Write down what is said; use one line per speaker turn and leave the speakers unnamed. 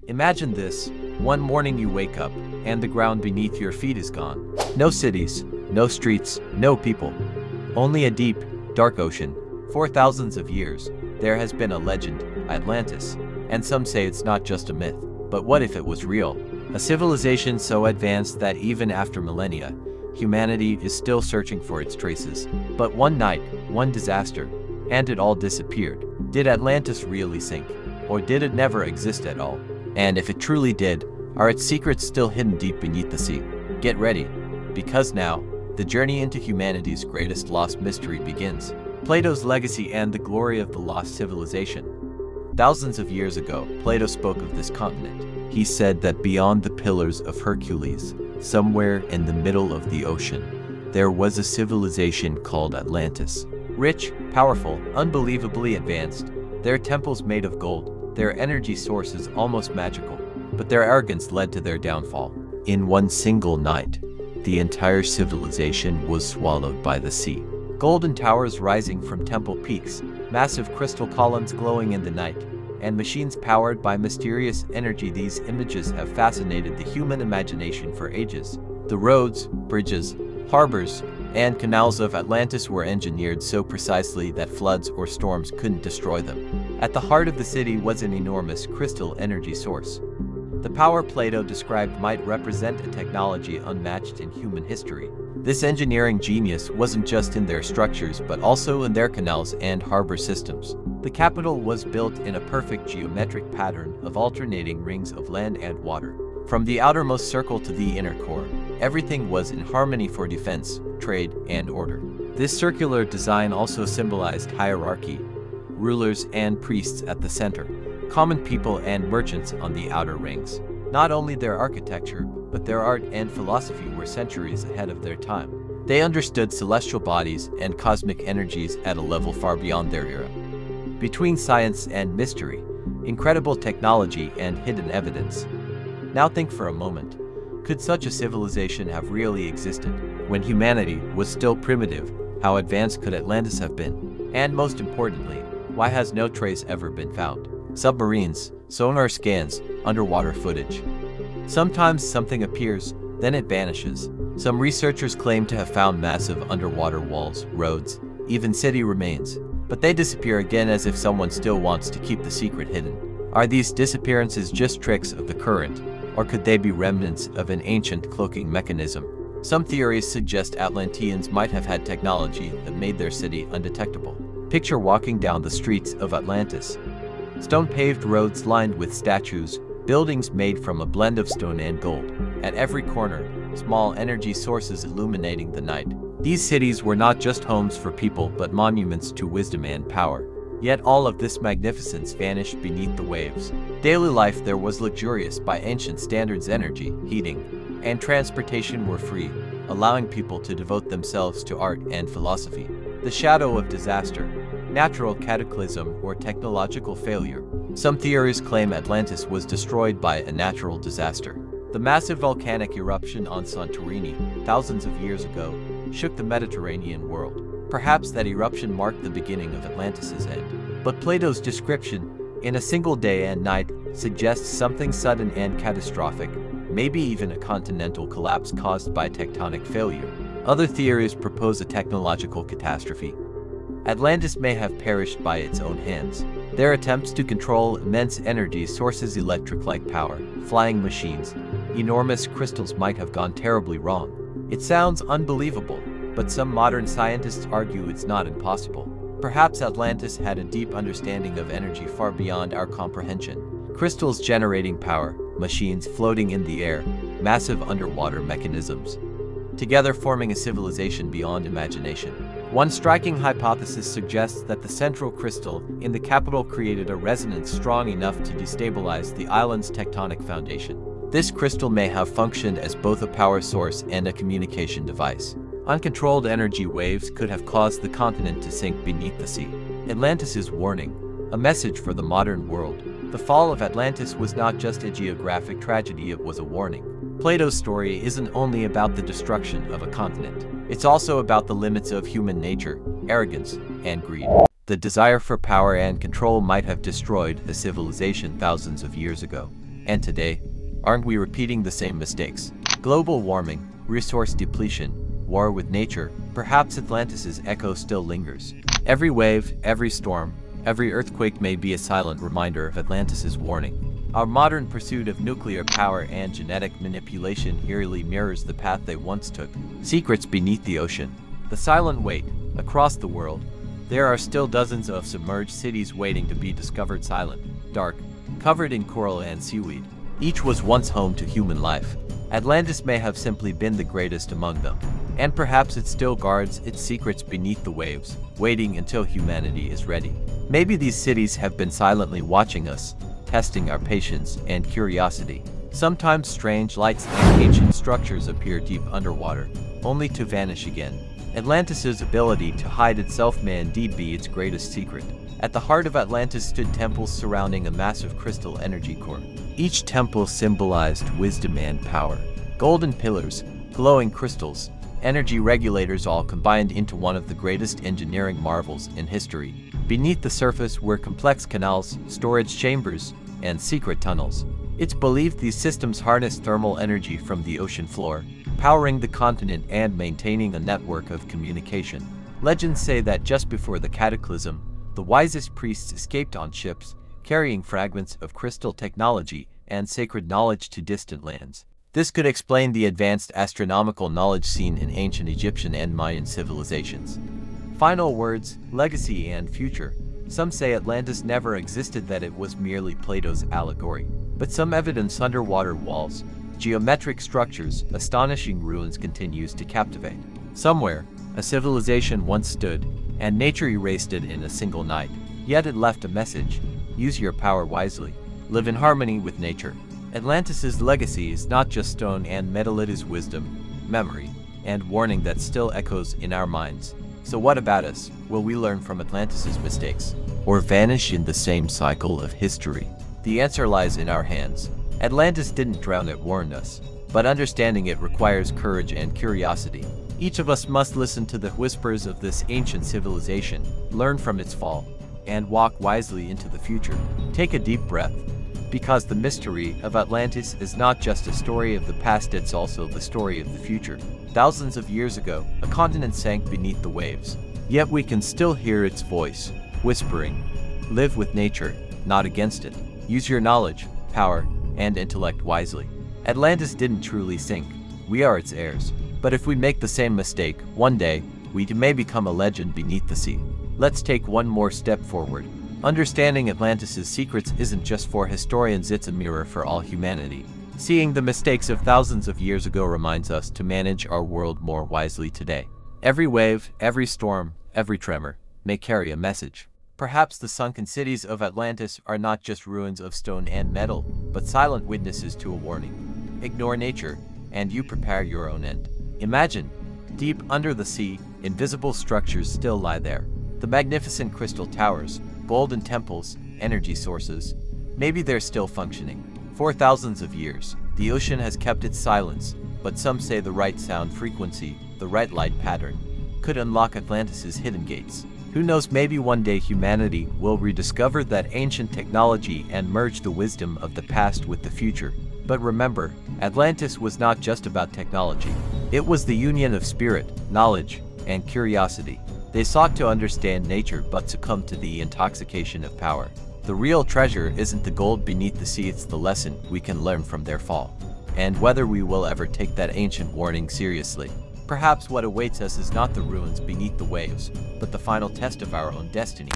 Imagine this. One morning you wake up, and the ground beneath your feet is gone. No cities, no streets, no people. Only a deep, dark ocean. For thousands of years, there has been a legend, Atlantis, and some say it's not just a myth. But what if it was real? A civilization so advanced that even after millennia, humanity is still searching for its traces. But one night, one disaster, and it all disappeared. Did Atlantis really sink? Or did it never exist at all? And if it truly did, are its secrets still hidden deep beneath the sea? Get ready, because now, the journey into humanity's greatest lost mystery begins. Plato's legacy and the glory of the lost civilization. Thousands of years ago, Plato spoke of this continent. He said that beyond the Pillars of Hercules, somewhere in the middle of the ocean, there was a civilization called Atlantis. Rich, powerful, unbelievably advanced, their temples made of gold, their energy sources almost magical, but their arrogance led to their downfall. In one single night, the entire civilization was swallowed by the sea. Golden towers rising from temple peaks, massive crystal columns glowing in the night, and machines powered by mysterious energy. These images have fascinated the human imagination for ages. The roads, bridges, harbors, and canals of Atlantis were engineered so precisely that floods or storms couldn't destroy them. At the heart of the city was an enormous crystal energy source. The power Plato described might represent a technology unmatched in human history. This engineering genius wasn't just in their structures but also in their canals and harbor systems. The capital was built in a perfect geometric pattern of alternating rings of land and water. From the outermost circle to the inner core, everything was in harmony for defense, trade, and order. This circular design also symbolized hierarchy, rulers and priests at the center, common people and merchants on the outer rings. Not only their architecture, but their art and philosophy were centuries ahead of their time. They understood celestial bodies and cosmic energies at a level far beyond their era. Between science and mystery, incredible technology and hidden evidence. Now think for a moment, could such a civilization have really existed? When humanity was still primitive, how advanced could Atlantis have been? And most importantly, why has no trace ever been found? Submarines, sonar scans, underwater footage. Sometimes something appears, then it vanishes. Some researchers claim to have found massive underwater walls, roads, even city remains. But they disappear again as if someone still wants to keep the secret hidden. Are these disappearances just tricks of the current, or could they be remnants of an ancient cloaking mechanism? Some theories suggest Atlanteans might have had technology that made their city undetectable. Picture walking down the streets of Atlantis. Stone-paved roads lined with statues, buildings made from a blend of stone and gold. At every corner, small energy sources illuminating the night. These cities were not just homes for people but monuments to wisdom and power. Yet all of this magnificence vanished beneath the waves. Daily life there was luxurious by ancient standards. Energy, heating, and transportation were free, allowing people to devote themselves to art and philosophy. The shadow of disaster, natural cataclysm, or technological failure. Some theories claim Atlantis was destroyed by a natural disaster. The massive volcanic eruption on Santorini, thousands of years ago, shook the Mediterranean world. Perhaps that eruption marked the beginning of Atlantis' end. But Plato's description, in a single day and night, suggests something sudden and catastrophic, maybe even a continental collapse caused by tectonic failure. Other theories propose a technological catastrophe. Atlantis may have perished by its own hands. Their attempts to control immense energy sources, electric-like power, flying machines, enormous crystals might have gone terribly wrong. It sounds unbelievable, but some modern scientists argue it's not impossible. Perhaps Atlantis had a deep understanding of energy far beyond our comprehension. Crystals generating power, machines floating in the air, massive underwater mechanisms, together forming a civilization beyond imagination. One striking hypothesis suggests that the central crystal in the capital created a resonance strong enough to destabilize the island's tectonic foundation. This crystal may have functioned as both a power source and a communication device. Uncontrolled energy waves could have caused the continent to sink beneath the sea. Atlantis' warning, a message for the modern world. The fall of Atlantis was not just a geographic tragedy, it was a warning. Plato's story isn't only about the destruction of a continent. It's also about the limits of human nature, arrogance, and greed. The desire for power and control might have destroyed a civilization thousands of years ago. And today, aren't we repeating the same mistakes? Global warming, resource depletion, war with nature, perhaps Atlantis' echo still lingers. Every wave, every storm, every earthquake may be a silent reminder of Atlantis' warning. Our modern pursuit of nuclear power and genetic manipulation eerily mirrors the path they once took. Secrets beneath the ocean. The silent wait. Across the world, there are still dozens of submerged cities waiting to be discovered, silent, dark, covered in coral and seaweed. Each was once home to human life. Atlantis may have simply been the greatest among them, and perhaps it still guards its secrets beneath the waves, waiting until humanity is ready. Maybe these cities have been silently watching us, testing our patience and curiosity. Sometimes strange lights and ancient structures appear deep underwater, only to vanish again. Atlantis' ability to hide itself may indeed be its greatest secret. At the heart of Atlantis stood temples surrounding a massive crystal energy core. Each temple symbolized wisdom and power. Golden pillars, glowing crystals, energy regulators all combined into one of the greatest engineering marvels in history. Beneath the surface were complex canals, storage chambers, and secret tunnels. It's believed these systems harness thermal energy from the ocean floor, powering the continent and maintaining a network of communication. Legends say that just before the cataclysm, the wisest priests escaped on ships, carrying fragments of crystal technology and sacred knowledge to distant lands. This could explain the advanced astronomical knowledge seen in ancient Egyptian and Mayan civilizations. Final words, legacy and future. Some say Atlantis never existed, that it was merely Plato's allegory. But some evidence, underwater walls, geometric structures, astonishing ruins continues to captivate. Somewhere, a civilization once stood, and nature erased it in a single night. Yet it left a message: use your power wisely, live in harmony with nature. Atlantis' legacy is not just stone and metal, it is wisdom, memory, and warning that still echoes in our minds. So what about us? Will we learn from Atlantis' mistakes, or vanish in the same cycle of history? The answer lies in our hands. Atlantis didn't drown, it warned us. But understanding it requires courage and curiosity. Each of us must listen to the whispers of this ancient civilization, learn from its fall, and walk wisely into the future. Take a deep breath, because the mystery of Atlantis is not just a story of the past, it's also the story of the future. Thousands of years ago, a continent sank beneath the waves. Yet we can still hear its voice, whispering, live with nature, not against it. Use your knowledge, power, and intellect wisely. Atlantis didn't truly sink. We are its heirs. But if we make the same mistake, one day, we may become a legend beneath the sea. Let's take one more step forward. Understanding Atlantis' secrets isn't just for historians, it's a mirror for all humanity. Seeing the mistakes of thousands of years ago reminds us to manage our world more wisely today. Every wave, every storm, every tremor may carry a message. Perhaps the sunken cities of Atlantis are not just ruins of stone and metal, but silent witnesses to a warning. Ignore nature, and you prepare your own end. Imagine, deep under the sea, invisible structures still lie there. The magnificent crystal towers, golden temples, energy sources. Maybe they're still functioning. For thousands of years, the ocean has kept its silence, but some say the right sound frequency, the right light pattern, could unlock Atlantis' hidden gates. Who knows, maybe one day humanity will rediscover that ancient technology and merge the wisdom of the past with the future. But remember, Atlantis was not just about technology. It was the union of spirit, knowledge, and curiosity. They sought to understand nature but succumbed to the intoxication of power. The real treasure isn't the gold beneath the sea, it's the lesson we can learn from their fall. And whether we will ever take that ancient warning seriously. Perhaps what awaits us is not the ruins beneath the waves, but the final test of our own destiny.